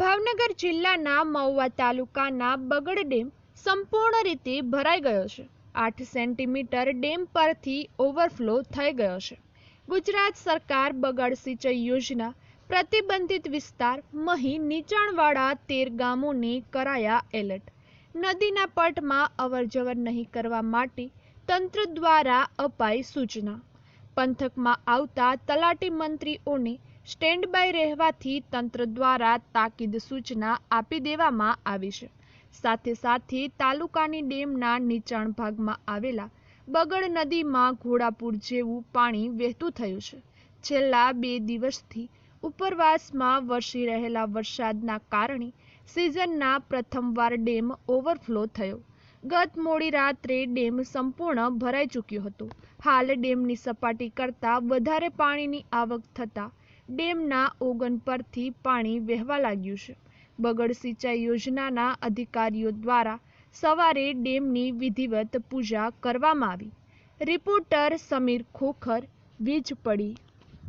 ભાવનગર જિલ્લાના મહુવા તાલુકાના બગડ ડેમ સંપૂર્ણ રીતે ભરાઈ ગયો છે। 8 સેન્ટીમીટર ડેમ પરથી ઓવરફ્લો થઈ ગયો છે। ગુજરાત સરકાર બગડ સિંચાઈ યોજના પ્રતિબંધિત વિસ્તાર મહી નીચાણવાળા 13 ગામોને કરાયા એલર્ટ। નદીના પટમાં અવરજવર નહીં કરવા માટે તંત્ર દ્વારા અપાઈ સૂચના। પંથકમાં આવતા તલાટી મંત્રીઓને સ્ટેન્ડ બાય રહેવાથી તંત્ર દ્વારા તાકીદ સૂચના આપી દેવામાં આવી છે। સાથે સાથે તાલુકાની ડેમના નીચાણ ભાગમાં આવેલા બગડ નદીમાં ઘોડાપુર જેવું પાણી વહેતું થયું છે। છેલ્લા 2 દિવસથી ઉપરવાસમાં વરસી રહેલા વરસાદના કારણે સિઝનના પ્રથમવાર ડેમ ઓવરફ્લો થયો। ગત મોડી રાત્રે ડેમ સંપૂર્ણ ભરાઈ ચૂક્યો હતો। હાલ ડેમની સપાટી કરતાં વધારે પાણીની આવક થતાં ડેમના ઓગન પરથી પાણી વહેવા લાગ્યું છે। બગડ સિંચાઈ યોજનાના અધિકારીઓ દ્વારા સવારે ડેમની વિધિવત પૂજા કરવામાં આવી। રિપોર્ટર સમીર ખોખર, વીજપડી।